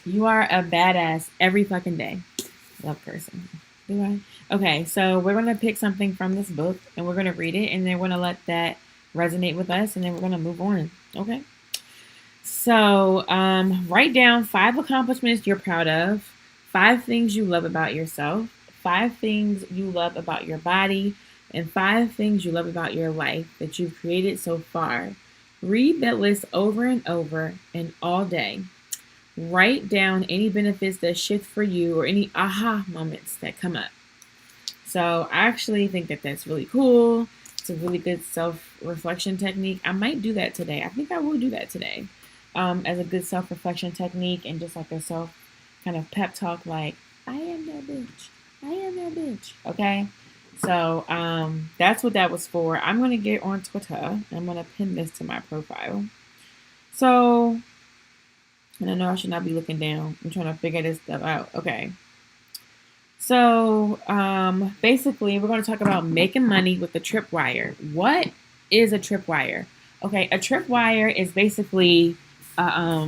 You are a badass every fucking day. Love cursing. Do I? Okay, so we're gonna pick something from this book and we're gonna read it and then we're gonna let that resonate with us and then we're gonna move on. Okay. So write down 5 accomplishments you're proud of, 5 things you love about yourself, 5 things you love about your body, and 5 things you love about your life that you've created so far. Read that list over and over and all day. Write down any benefits that shift for you or any aha moments that come up. So I actually think that that's really cool. It's a really good self reflection technique. I might do that today. I think I will do that today as a good self reflection technique and just like a self kind of pep talk, like, I am that bitch. I am that bitch. Okay. So that's what that was for. I'm going to get on Twitter. I'm going to pin this to my profile. So, and I know I should not be looking down. I'm trying to figure this stuff out. Okay. So basically, we're going to talk about making money with the Tripwire. What is a Tripwire? Okay, a Tripwire is basically uh,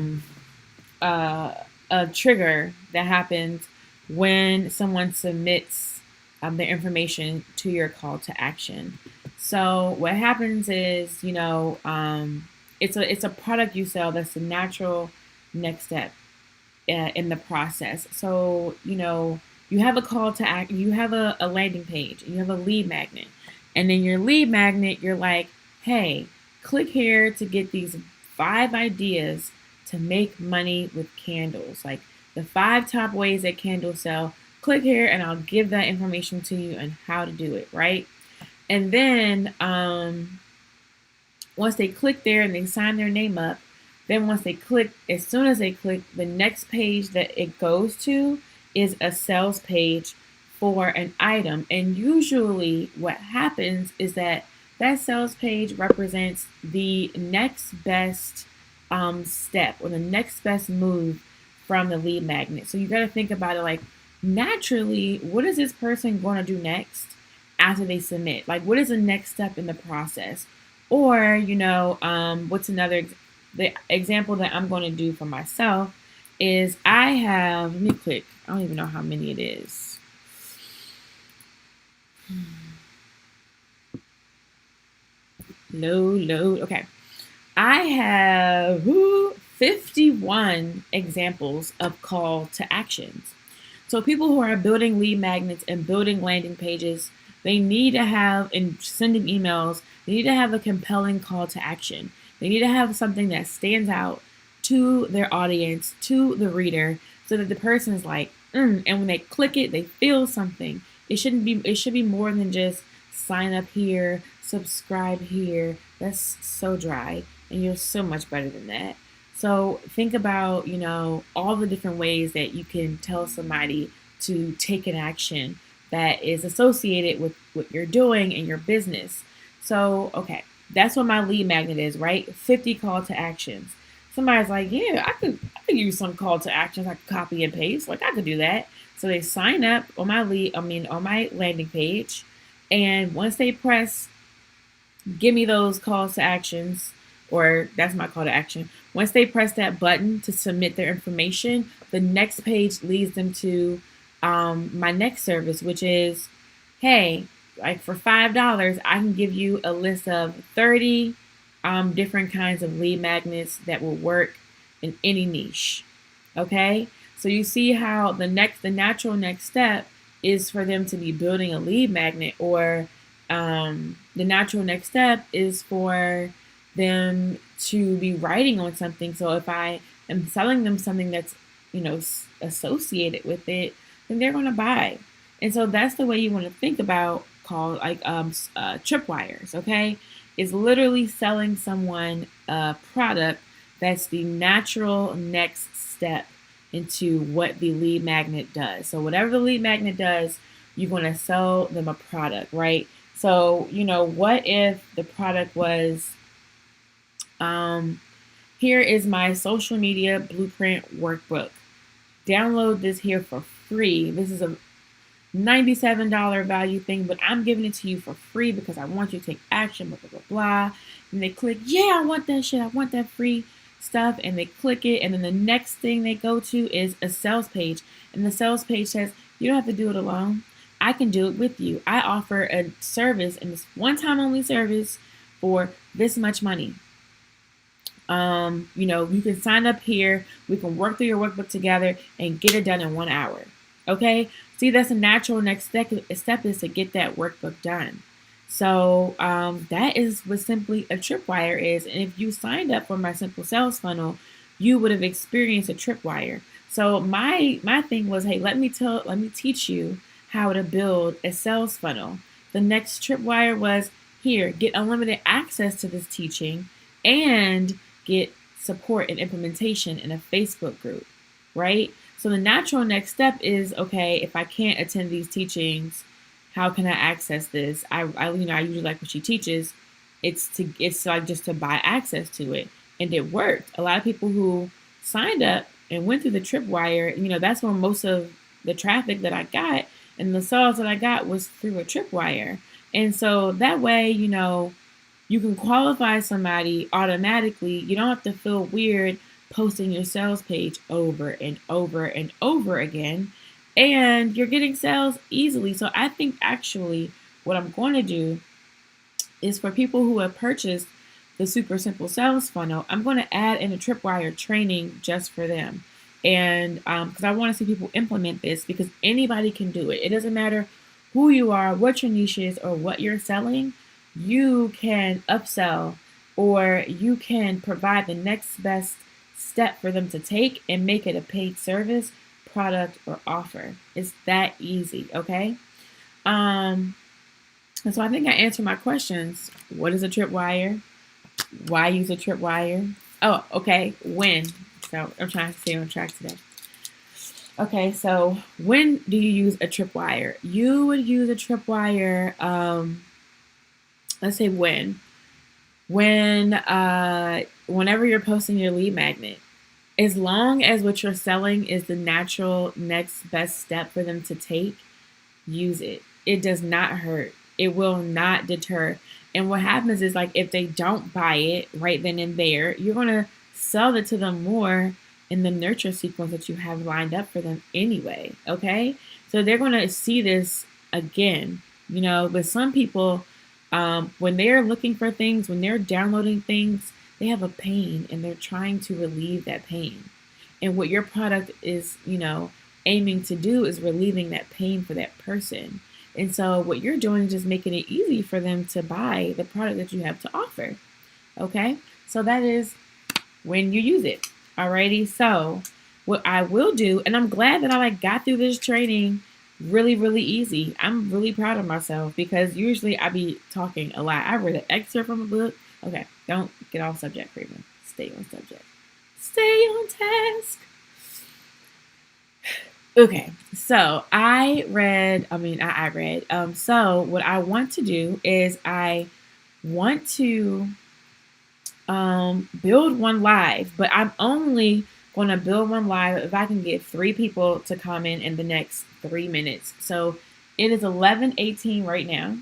a trigger that happens when someone submits their information to your call to action. So what happens is, it's a product you sell that's the natural next step in the process. So, you have a call to act, you have a landing page, you have a lead magnet. And then your lead magnet, you're like, hey, click here to get these 5 ideas to make money with candles. Like the 5 top ways that candles sell. Click here and I'll give that information to you on how to do it, right? And then once they click there and they sign their name up, then once they click, as soon as they click, the next page that it goes to is a sales page for an item. And usually what happens is that that sales page represents the next best step or the next best move from the lead magnet. So you got to think about it like, naturally, what is this person going to do next after they submit? Like, what is the next step in the process? Or, what's another the example that I'm going to do for myself is I have, let me click, I don't even know how many it is. Load. Okay. I have 51 examples of call to actions. So people who are building lead magnets and building landing pages, they need to have, and sending emails, they need to have a compelling call to action. They need to have something that stands out to their audience, to the reader, so that the person is like, and when they click it, they feel something. It should be more than just sign up here, subscribe here. That's so dry. And you're so much better than that. So think about, all the different ways that you can tell somebody to take an action that is associated with what you're doing in your business. So, okay, that's what my lead magnet is, right? 50 call to actions. Somebody's like, yeah, I could use some call to actions. I could copy and paste. Like I could do that. So they sign up on on my landing page. And once they press give me those calls to actions, or that's my call to action. Once they press that button to submit their information, the next page leads them to my next service, which is, hey, like for $5, I can give you a list of 30 different kinds of lead magnets that will work in any niche. Okay, so you see how the natural next step is for them to be building a lead magnet, or the natural next step is for them to be writing on something. So if I am selling them something that's, associated with it, then they're going to buy. And so that's the way you want to think about tripwires. Okay, is literally selling someone a product that's the natural next step into what the lead magnet does. So whatever the lead magnet does, you're going to sell them a product, right? So, what if the product was, here is my social media blueprint workbook. Download this here for free. This is a $97 value thing, but I'm giving it to you for free because I want you to take action, blah, blah, blah, blah. And they click, yeah, I want that shit. I want that free stuff and they click it, and then the next thing they go to is a sales page, and the sales page says, you don't have to do it alone. I can do it with you. I offer a service, and this one-time only service for this much money. You can sign up here. We can work through your workbook together and get it done in 1 hour. Okay. See, that's a natural next step is to get that workbook done. So that is what simply a Tripwire is. And if you signed up for my simple sales funnel, you would have experienced a Tripwire. So my thing was, hey, let me teach you how to build a sales funnel. The next Tripwire was, here, get unlimited access to this teaching and get support and implementation in a Facebook group, right? So the natural next step is, okay, if I can't attend these teachings, how can I access this? I usually like what she teaches. It's like just to buy access to it, and it worked. A lot of people who signed up and went through the Tripwire, that's where most of the traffic that I got and the sales that I got was through a Tripwire. And so that way, you can qualify somebody automatically. You don't have to feel weird posting your sales page over and over and over again. And you're getting sales easily. So I think actually what I'm going to do is, for people who have purchased the Super Simple Sales Funnel, I'm going to add in a Tripwire training just for them. And because I want to see people implement this, because anybody can do it. It doesn't matter who you are, what your niche is, or what you're selling. You can upsell, or you can provide the next best step for them to take and make it a paid service, product, or offer. It's that easy, okay? And so I think I answered my questions. What is a Tripwire? Why use a Tripwire? Oh, okay. When? So I'm trying to stay on track today. Okay, so when do you use a Tripwire? You would use a Tripwire, let's say whenever you're posting your lead magnet. As long as what you're selling is the natural next best step for them to take, use it. It does not hurt. It will not deter. And what happens is, like, if they don't buy it right then and there, you're going to sell it to them more in the nurture sequence that you have lined up for them anyway. Okay. So they're going to see this again, but some people, when they're looking for things, when they're downloading things, they have a pain and they're trying to relieve that pain. And what your product is, aiming to do is relieving that pain for that person. And so what you're doing is just making it easy for them to buy the product that you have to offer. Okay. So that is when you use it. Alrighty. So what I will do, and I'm glad that I got through this training really, really easy. I'm really proud of myself, because usually I be talking a lot. I read an excerpt from a book. Okay, don't get off subject, Freeman. Stay on subject. Stay on task. Okay, so I read. So what I want to do is I want to build one live, but I'm only going to build one live if I can get 3 people to comment in the next 3 minutes. So it is 11:18 right now,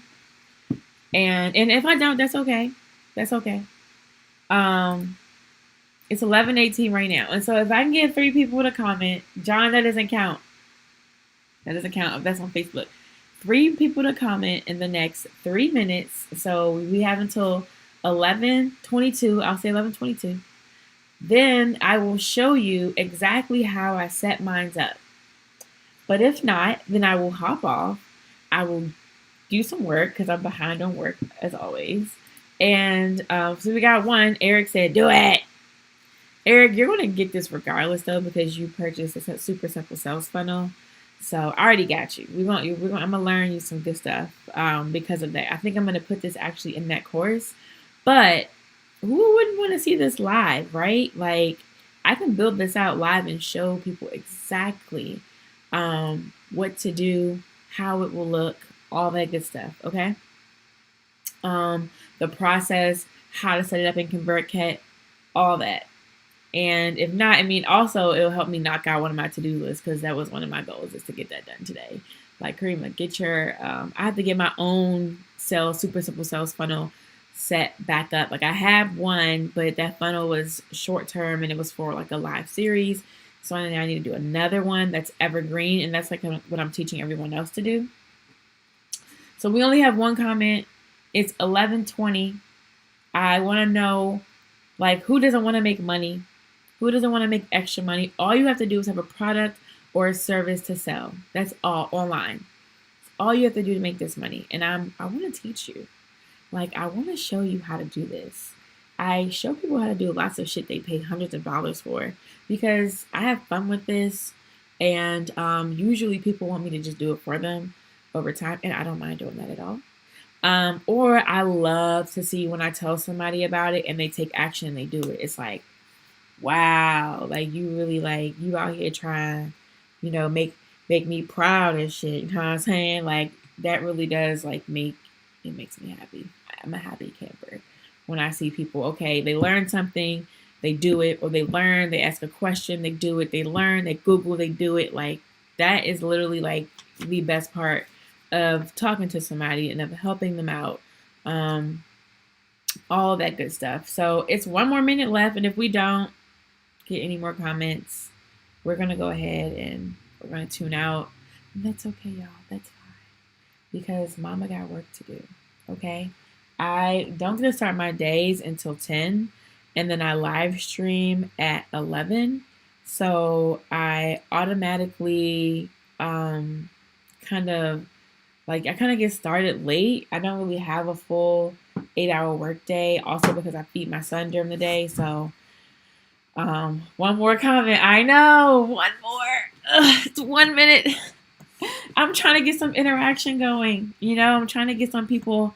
and if I don't, that's okay. That's okay. It's 11:18 right now, and so if I can get 3 people to comment, John, that doesn't count. That doesn't count. That's on Facebook. 3 people to comment in the next 3 minutes. So we have until 11:22. I'll say 11:22. Then I will show you exactly how I set mine up. But if not, then I will hop off. I will do some work because I'm behind on work as always. And so we got one. Eric said, "Do it." Eric, you're going to get this regardless though, because you purchased a super simple sales funnel. So I already got you. I'm going to learn you some good stuff because of that. I think I'm going to put this actually in that course. But who wouldn't want to see this live, right? Like, I can build this out live and show people exactly what to do, how it will look, all that good stuff, okay? The process, how to set it up in ConvertKit, all that. And if not, also it'll help me knock out one of my to-do lists, because that was one of my goals, is to get that done today. Like, Karima, get your, I have to get my own super simple sales funnel set back up. Like I have one, but that funnel was short term and it was for like a live series. So now I need to do another one that's evergreen, and that's like what I'm teaching everyone else to do. So we only have one comment. It's 11:20. I want to know, like, who doesn't want to make money? Who doesn't want to make extra money? All you have to do is have a product or a service to sell. That's all online. All you have to do to make this money. And I want to teach you. Like, I want to show you how to do this. I show people how to do lots of shit they pay hundreds of dollars for because I have fun with this. And usually people want me to just do it for them over time. And I don't mind doing that at all. Or I love to see when I tell somebody about it and they take action and they do it. It's like, wow, like you really like you out here trying, make me proud and shit. You know what I'm saying? Like that really does like it makes me happy. I'm a happy camper when I see people, okay, they learn something, they do it, or they learn, they ask a question, they do it, they learn, they Google, they do it. Like that is literally like the best part of talking to somebody and of helping them out. All that good stuff. So it's 1 more minute left, and if we don't get any more comments, we're gonna go ahead and we're gonna tune out. And that's okay, y'all. That's fine. Because mama got work to do. Okay? I don't get to start my days until 10, and then I live stream at 11. So I automatically kind of get started late. I don't really have a full 8-hour workday. Also because I feed my son during the day. So one more comment. I know. One more. It's 1 minute. I'm trying to get some interaction going. I'm trying to get some people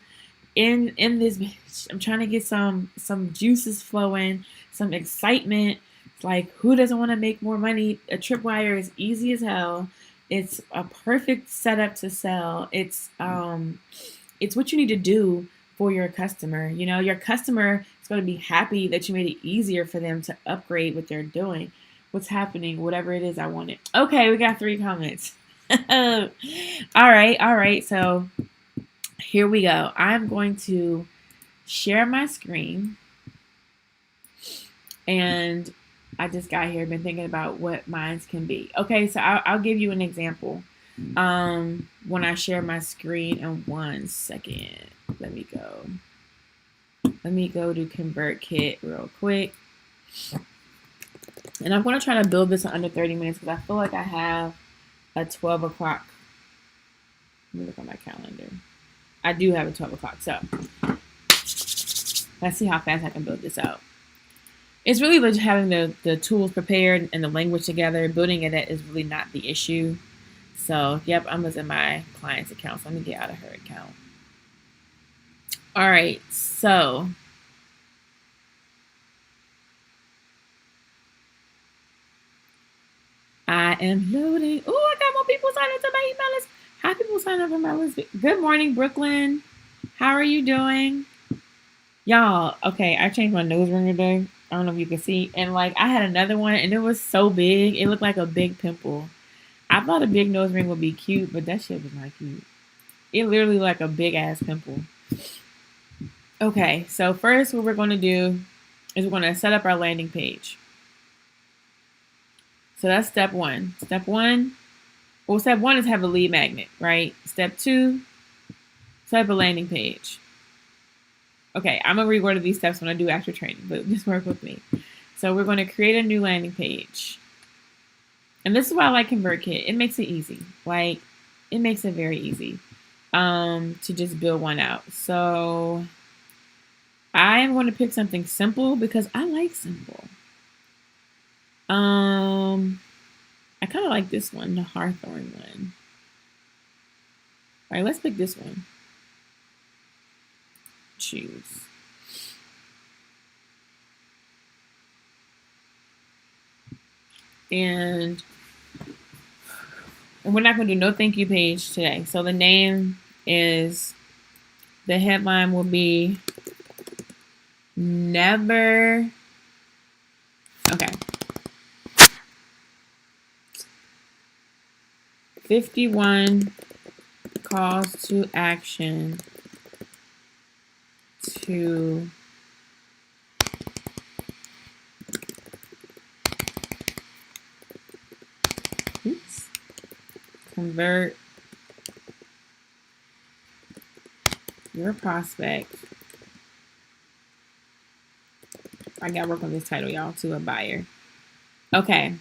in this bitch. I'm trying to get some juices flowing, some excitement. It's like, who doesn't want to make more money? A Tripwire is easy as hell. It's a perfect setup to sell. It's what you need to do for your customer. Your customer is going to be happy that you made it easier for them to upgrade what they're doing, what's happening, whatever it is I wanted. Okay, we got 3 comments. All right. So here we go. I'm going to share my screen, and I just got here, been thinking about what mines can be. Okay, so I'll give you an example. When I share my screen in 1 second, let me go to ConvertKit real quick. And I'm going to try to build this in under 30 minutes because I feel like I have a 12 o'clock. Let me look at my calendar. I do have a 12 o'clock. So let's see how fast I can build this out. It's really just having the tools prepared and the language together. Building it is really not the issue. So, yep, I'm losing my client's account. So let me get out of her account. All right, so I am loading. Oh, I got more people signing up to my email list. How people sign up on my list? Good morning, Brooklyn. How are you doing? Y'all, okay, I changed my nose ring today. I don't know if you can see. And like I had another one and it was so big. It looked like a big pimple. I thought a big nose ring would be cute, but that shit was not cute. It literally like a big ass pimple. Okay, so first what we're going to do is we're going to set up our landing page. So that's step 1. Step 1 is have a lead magnet, right? Step 2, set up a landing page. Okay, I'm going to reword these steps when I do actual training, but just work with me. So we're going to create a new landing page. And this is why I like ConvertKit. It makes it easy. Like, it makes it very easy to just build one out. So I am going to pick something simple because I like simple. I kind of like this one, the Hawthorne one. All right, let's pick this one. Choose. And we're not going to do no thank you page today. So the name is, the headline will be never. Okay. 51 calls to action to convert your prospect. I gotta work on this title, y'all, to a buyer. Okay.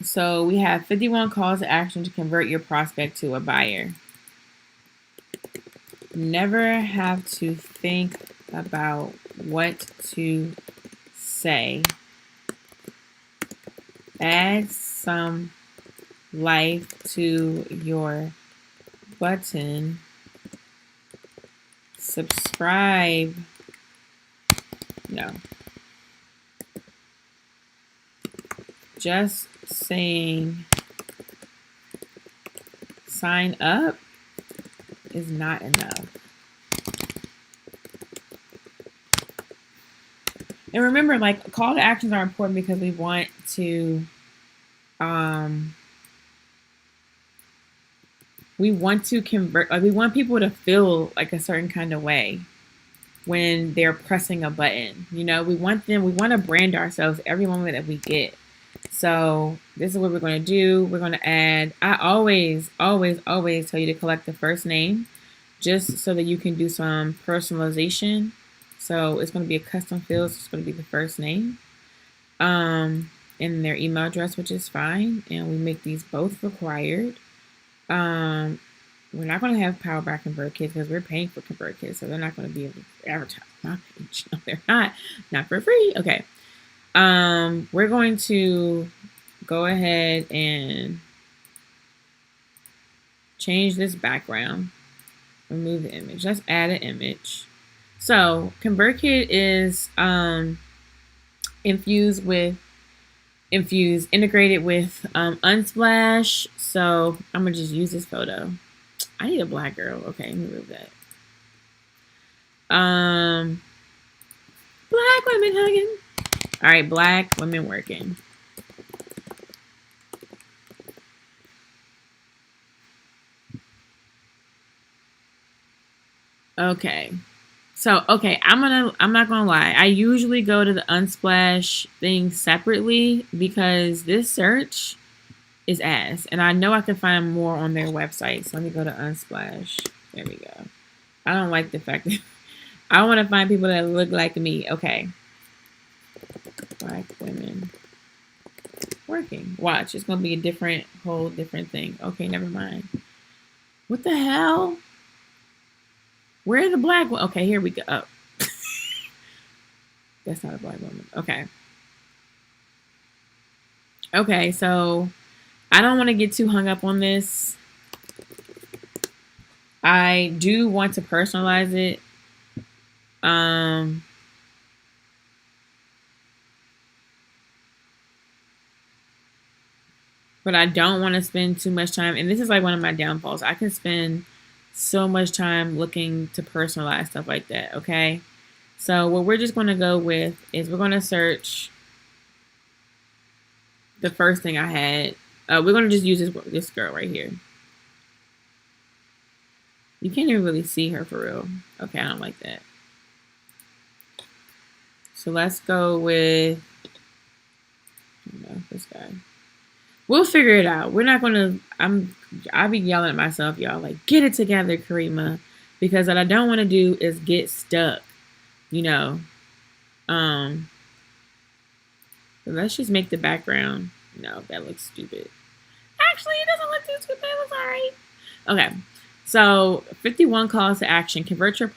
So we have 51 calls to action to convert your prospect to a buyer. Never have to think about what to say. Add some life to your button. Subscribe. No. Just saying sign up is not enough. And remember, like, call to actions are important because we want to convert, like, we want people to feel like a certain kind of way when they're pressing a button. You know, we want to brand ourselves every moment that we get. So this is what we're going to do. We're going to add, I always tell you to collect the first name just so that you can do some personalization. So it's going to be a custom field. So it's going to be the first name and their email address, which is fine. And we make these both required. We're not going to have Power by ConvertKit because we're paying for ConvertKit. So they're not going to be able to advertise my page. No, they're not for free. Okay. We're going to go ahead and change this background. Remove the image. Let's add an image. So ConvertKit is integrated with Unsplash. So I'm gonna just use this photo. I need a black girl. Okay, let me remove that. Black women hugging. All right, black women working. Okay. So, okay, I'm not gonna lie. I usually go to the Unsplash thing separately because this search is ass. And I know I can find more on their website. So let me go to Unsplash. There we go. I don't like the fact that I want to find people that look like me. Okay. Black women working. Watch, it's gonna be a whole different thing. Okay, never mind. What the hell? Where are the black women? Okay, here we go. Oh. That's not a black woman. Okay. Okay, so I don't want to get too hung up on this. I do want to personalize it. But I don't want to spend too much time. And this is like one of my downfalls. I can spend so much time looking to personalize stuff like that. Okay. So what we're just going to go with is we're going to search the first thing I had. We're going to just use this girl right here. You can't even really see her for real. Okay. I don't like that. So let's go with, this guy. We'll figure it out. We're not going to, I'll be yelling at myself, y'all, like, get it together, Karima. Because what I don't want to do is get stuck, you know. So let's just make the background. No, that looks stupid. Actually, it doesn't look too stupid. It looks all right. Okay. So 51 calls to action. Convert your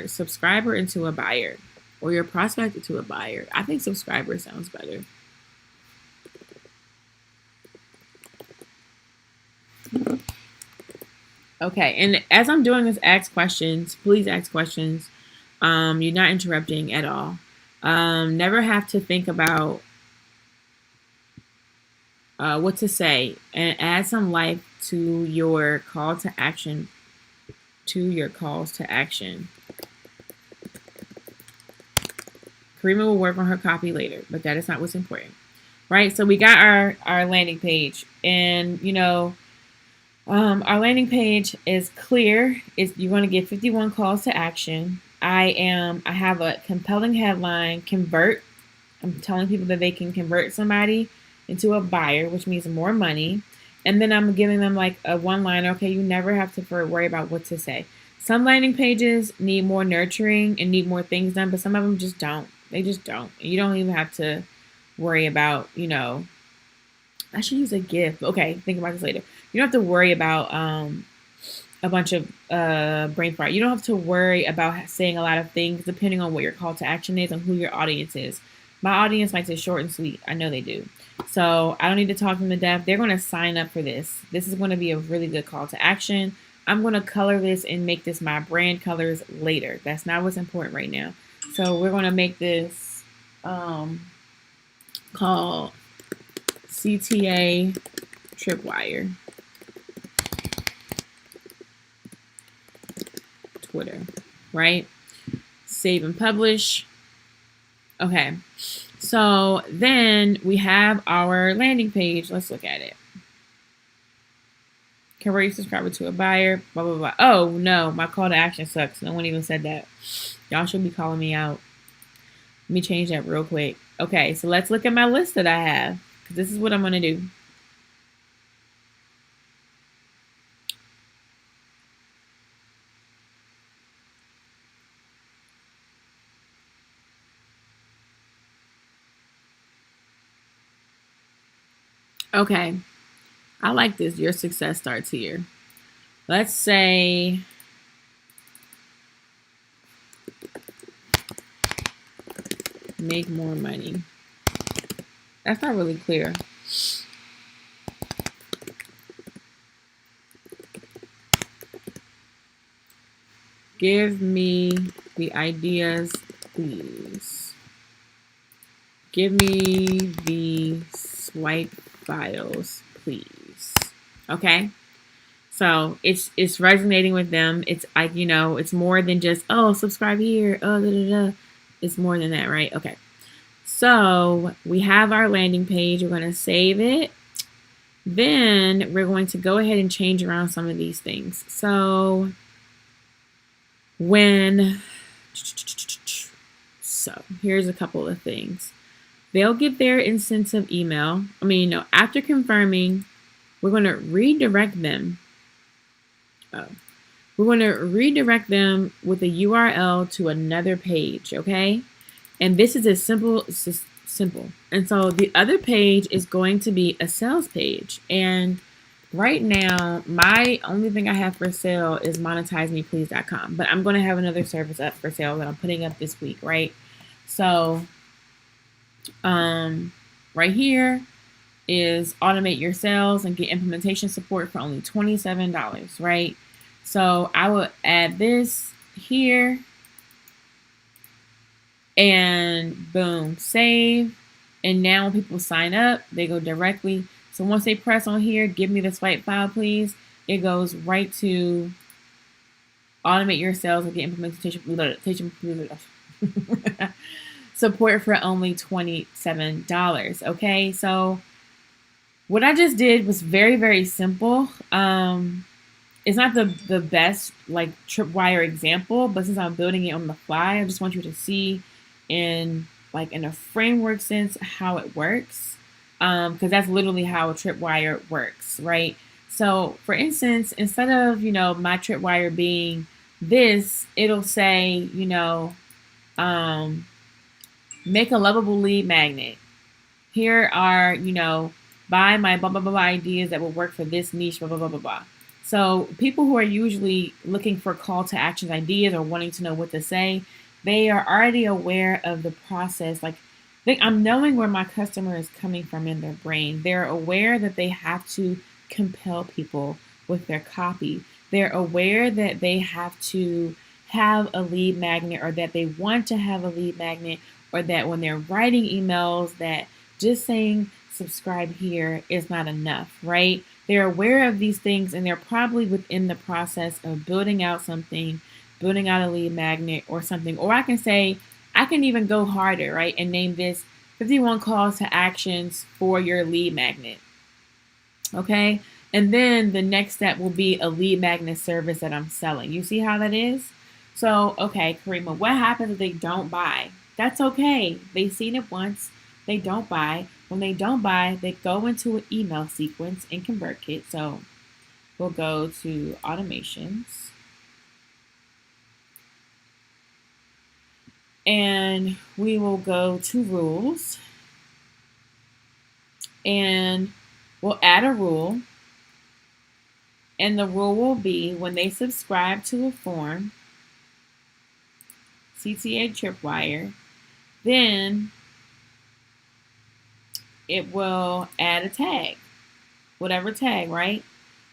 subscriber into a buyer. Or your prospect into a buyer. I think subscriber sounds better. Okay, and as I'm doing this, ask questions. Please ask questions. You're not interrupting at all. Never have to think about what to say, and add some life to your call to action. To your calls to action. Karima will work on her copy later, but that is not what's important, right? So we got our landing page, and you know, Our landing page is clear. You're going to get 51 calls to action. I have a compelling headline, convert. I'm telling people that they can convert somebody into a buyer, which means more money. And then I'm giving them like a one liner. Okay, you never have to worry about what to say. Some landing pages need more nurturing and need more things done, but some of them just don't. They just don't. You don't even have to worry about, I should use a GIF. Okay, think about this later. You don't have to worry about a bunch of brain fart. You don't have to worry about saying a lot of things depending on what your call to action is and who your audience is. My audience likes it short and sweet. I know they do. So I don't need to talk them to death. They're going to sign up for this. This is going to be a really good call to action. I'm going to color this and make this my brand colors later. That's not what's important right now. So we're going to make this called CTA Tripwire. Twitter, right? Save and publish. Okay, so then we have our landing page. Let's look at it. Convert your subscriber to a buyer, blah, blah, blah. Oh, no, my call to action sucks. No one even said that. Y'all should be calling me out. Let me change that real quick. Okay, so let's look at my list that I have, because this is what I'm going to do. Okay, I like this. Your success starts here. Let's say make more money. That's not really clear. Give me the ideas, please. Give me the swipe files, please. Okay? So it's resonating with them. It's it's more than just, oh, subscribe here. Oh, da, da, da. It's more than that, right? Okay. So we have our landing page. We're going to save it. Then we're going to go ahead and change around some of these things. So here's a couple of things. They'll get their incentive email. After confirming, we're going to redirect them. We're going to redirect them with a URL to another page, okay? And this is simple. And so the other page is going to be a sales page. And right now, my only thing I have for sale is monetizemeplease.com. But I'm going to have another service up for sale that I'm putting up this week, right? So right here is automate your sales and get implementation support for only $27, right? So I will add this here and boom, save. And now when people sign up, they go directly. So once they press on here, give me the swipe file, please, it goes right to automate your sales and get implementation support for only $27. Okay, so what I just did was very, very simple. It's not the best like Tripwire example, but since I'm building it on the fly, I just want you to see in a framework sense how it works, because that's literally how a Tripwire works, right? So for instance, instead of my Tripwire being this, it'll say make a lovable lead magnet. Here are buy my blah blah blah ideas that will work for this niche, blah blah blah blah blah. So people who are usually looking for call to action ideas or wanting to know what to say, they are already aware of the process. I'm knowing where my customer is coming from in their brain. They're aware that they have to compel people with their copy. They're aware that they have to have a lead magnet, or that they want to have a lead magnet, or that when they're writing emails, that just saying subscribe here is not enough, right? They're aware of these things, and they're probably within the process of building out something, building out a lead magnet or something. Or I can even go harder, right? And name this 51 calls to actions for your lead magnet. Okay. And then the next step will be a lead magnet service that I'm selling. You see how that is? So, okay, Karima, what happens if they don't buy? That's okay. They've seen it once. They don't buy. When they don't buy, they go into an email sequence in ConvertKit. So we'll go to automations. And we will go to rules. And we'll add a rule. And the rule will be when they subscribe to a form, CTA Tripwire, then it will add a tag, whatever tag, right?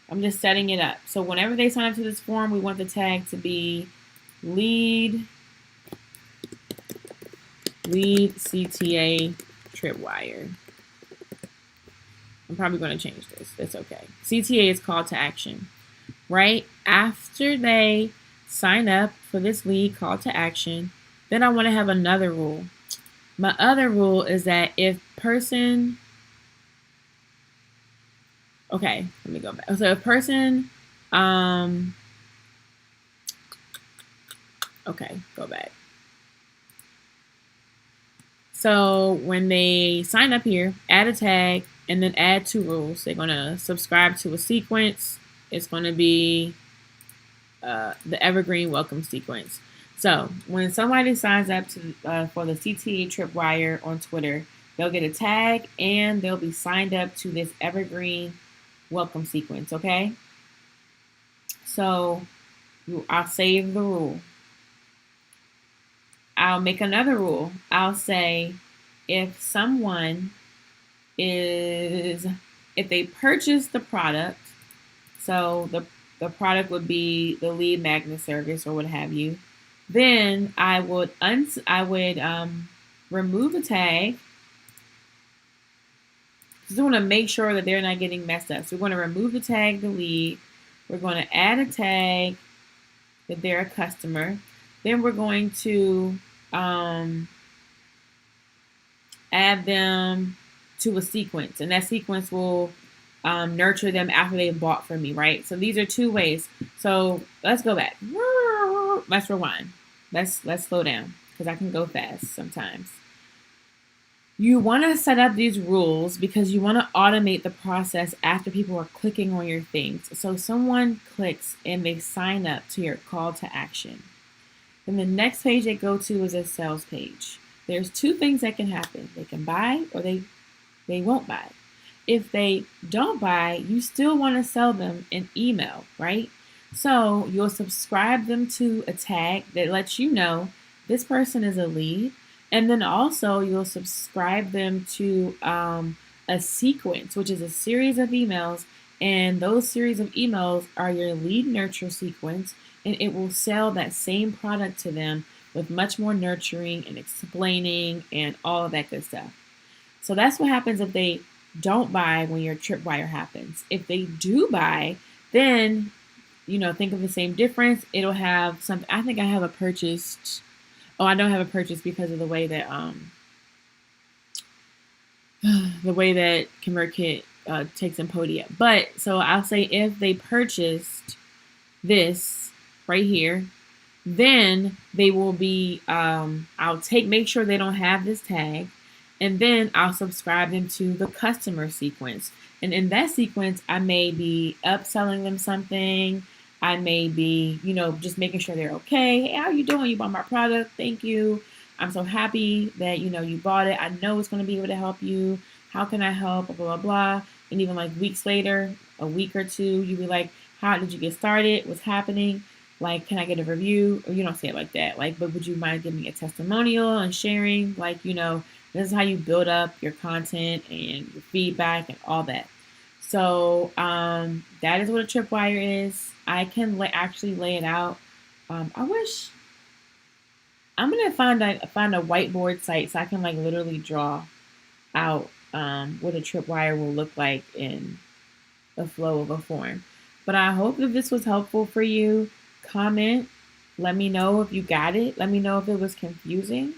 I'm just setting it up. So whenever they sign up to this form, we want the tag to be lead CTA Tripwire. I'm probably going to change this. It's okay. CTA is call to action, right? After they sign up for this lead call to action, then I want to have another rule. My other rule is that if person, okay, let me go back. So if person, okay, go back. So when they sign up here, add a tag, and then add two rules. They're going to subscribe to a sequence. It's going to be the evergreen welcome sequence. So when somebody signs up to for the CTA Tripwire on Twitter, they'll get a tag and they'll be signed up to this evergreen welcome sequence, okay? So I'll save the rule. I'll make another rule. I'll say if someone if they purchase the product, so the product would be the lead magnet service or what have you, then I would remove a tag. Just want to make sure that they're not getting messed up. So we're going to remove the tag delete. We're going to add a tag that they're a customer. Then we're going to add them to a sequence, and that sequence will nurture them after they've bought from me, right? So these are two ways. So let's go back. Let's rewind. Let's slow down because I can go fast sometimes. You want to set up these rules because you want to automate the process after people are clicking on your things. So someone clicks and they sign up to your call to action. Then the next page they go to is a sales page. There's two things that can happen. They can buy or they won't buy. If they don't buy, you still want to sell them an email, right? So you'll subscribe them to a tag that lets you know this person is a lead. And then also you'll subscribe them to a sequence, which is a series of emails. And those series of emails are your lead nurture sequence. And it will sell that same product to them with much more nurturing and explaining and all of that good stuff. So that's what happens if they don't buy when your tripwire happens. If they do buy, then, think of the same difference. It'll have something. I think I have a purchased. Oh, I don't have a purchase because of the way that ConvertKit takes in Podia. But so I'll say if they purchased this right here, then they will be. Make sure they don't have this tag, and then I'll subscribe them to the customer sequence. And in that sequence, I may be upselling them something. I may be, just making sure they're okay. Hey, how you doing? You bought my product. Thank you. I'm so happy that, you bought it. I know it's going to be able to help you. How can I help? Blah, blah, blah. And even like weeks later, a week or two, you'll be like, how did you get started? What's happening? Like, can I get a review? Or you don't say it like that. Like, but would you mind giving me a testimonial and sharing? Like, this is how you build up your content and your feedback and all that. So that is what a tripwire is. I can actually lay it out. I wish I'm gonna find a whiteboard site so I can literally draw out what a tripwire will look like in the flow of a form. But I hope that this was helpful for you. Comment. Let me know if you got it. Let me know if it was confusing.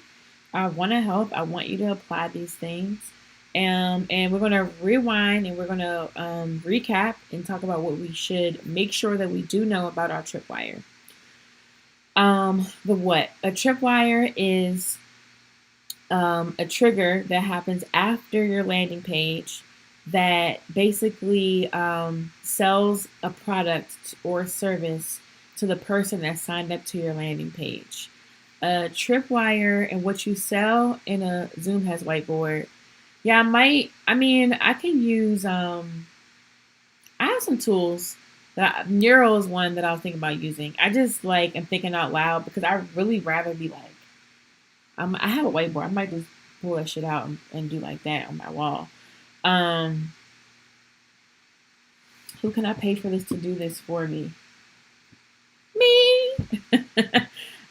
I want to help. I want you to apply these things. And we're going to rewind and we're going to recap and talk about what we should make sure that we do know about our tripwire. The what? A tripwire is a trigger that happens after your landing page that basically sells a product or service to the person that signed up to your landing page. A tripwire and what you sell in a Zoom has whiteboard. Yeah, I can use I have some tools Neuro is one that I was thinking about using. I just like am thinking out loud because I really rather be like I have a whiteboard. I might just pull that shit out and do like that on my wall. Um, who can I pay for this to do this for me? Me.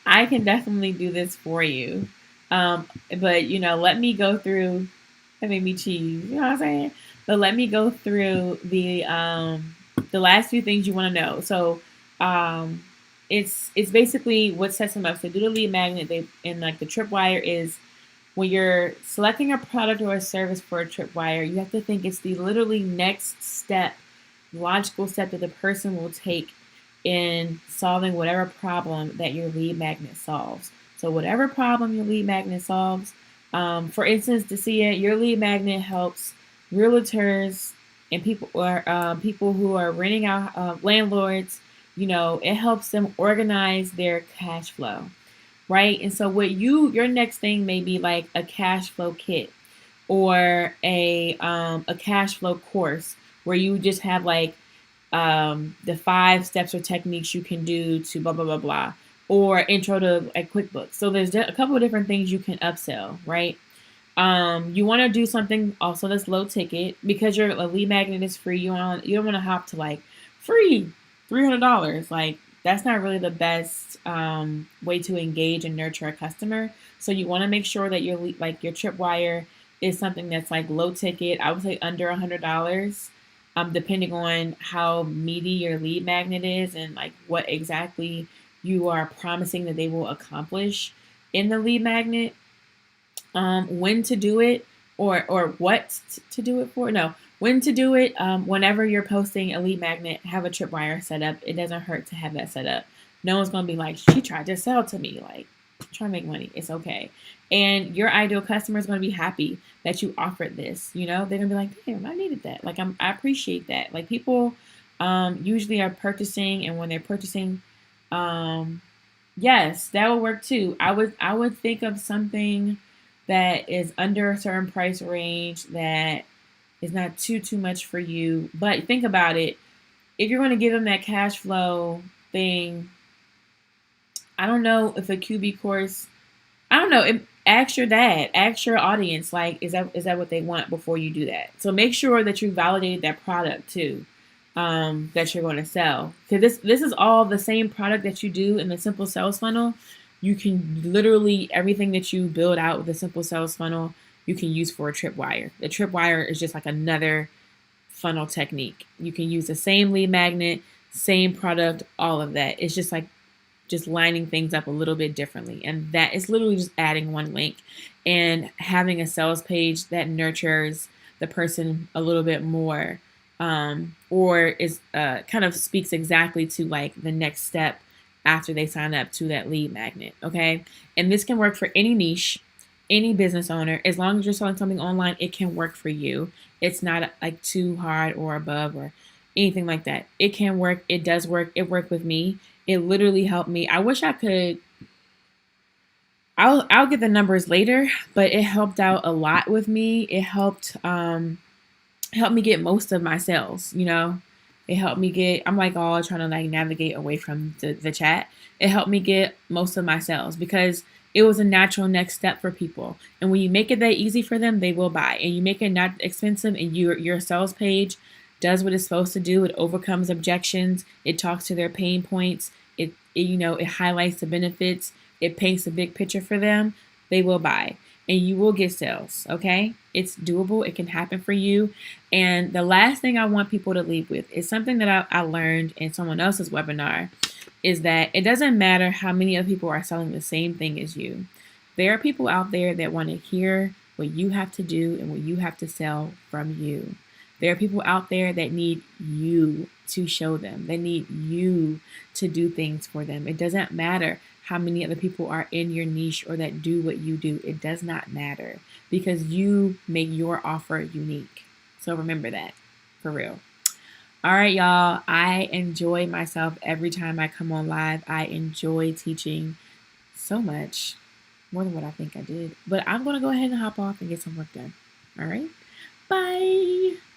I can definitely do this for you. But let me go through. That made me cheese. You know what I'm saying? But let me go through the last few things you want to know. So, it's basically what sets them up. So, do the lead magnet. And like the tripwire is when you're selecting a product or a service for a tripwire, you have to think it's the literally next step, logical step that the person will take in solving whatever problem that your lead magnet solves. So whatever problem your lead magnet solves, for instance, to see it, your lead magnet helps realtors and people who are renting out landlords. It helps them organize their cash flow, right? And so your next thing may be like a cash flow kit or a cash flow course where you just have like the 5 steps or techniques you can do to blah blah blah blah, or intro to like QuickBooks. So there's a couple of different things you can upsell, right? You want to do something also that's low ticket because your lead magnet is free. You don't want to hop to like free $300. Like that's not really the best way to engage and nurture a customer. So you want to make sure that your tripwire is something that's like low ticket. I would say under $100. Depending on how meaty your lead magnet is and like what exactly you are promising that they will accomplish in the lead magnet, when to do it or what to do it for. No, when to do it. Whenever you're posting a lead magnet, have a tripwire set up. It doesn't hurt to have that set up. No one's going to be like, she tried to sell to me. Like, try to make money. It's okay. And your ideal customer is going to be happy that you offered this. They're going to be like, damn, I needed that. Like, I appreciate that. Like, people usually are purchasing, and when they're purchasing, yes, that would work too. I would think of something that is under a certain price range that is not too much for you. But think about it. If you're going to give them that cash flow thing, I don't know if a QB course, I don't know. Ask your dad, ask your audience, like, is that what they want before you do that? So make sure that you validate that product too, that you're going to sell. Because this is all the same product that you do in the simple sales funnel. You can literally, everything that you build out with the simple sales funnel, you can use for a tripwire. The tripwire is just like another funnel technique. You can use the same lead magnet, same product, all of that. It's just like just lining things up a little bit differently. And that is literally just adding one link and having a sales page that nurtures the person a little bit more, or is kind of speaks exactly to like the next step after they sign up to that lead magnet. Okay. And this can work for any niche, any business owner. As long as you're selling something online, it can work for you. It's not like too hard or above or anything like that. It can work. It does work. It worked with me. It literally helped me. I wish I could. I'll get the numbers later, but it helped out a lot with me. It helped me get most of my sales. It helped me get. I'm like all trying to like navigate away from the chat. It helped me get most of my sales because it was a natural next step for people. And when you make it that easy for them, they will buy. And you make it not expensive, and your sales page does what it's supposed to do. It overcomes objections. It talks to their pain points. It highlights the benefits. It paints a big picture for them. They will buy, and you will get sales. Okay, it's doable. It can happen for you. And the last thing I want people to leave with is something that I learned in someone else's webinar, is that it doesn't matter how many other people are selling the same thing as you. There are people out there that want to hear what you have to do and what you have to sell from you. There are people out there that need you to show them. They need you to do things for them. It doesn't matter how many other people are in your niche or that do what you do. It does not matter because you make your offer unique. So remember that, for real. All right, y'all. I enjoy myself every time I come on live. I enjoy teaching so much, more than what I think I did. But I'm going to go ahead and hop off and get some work done. All right. Bye.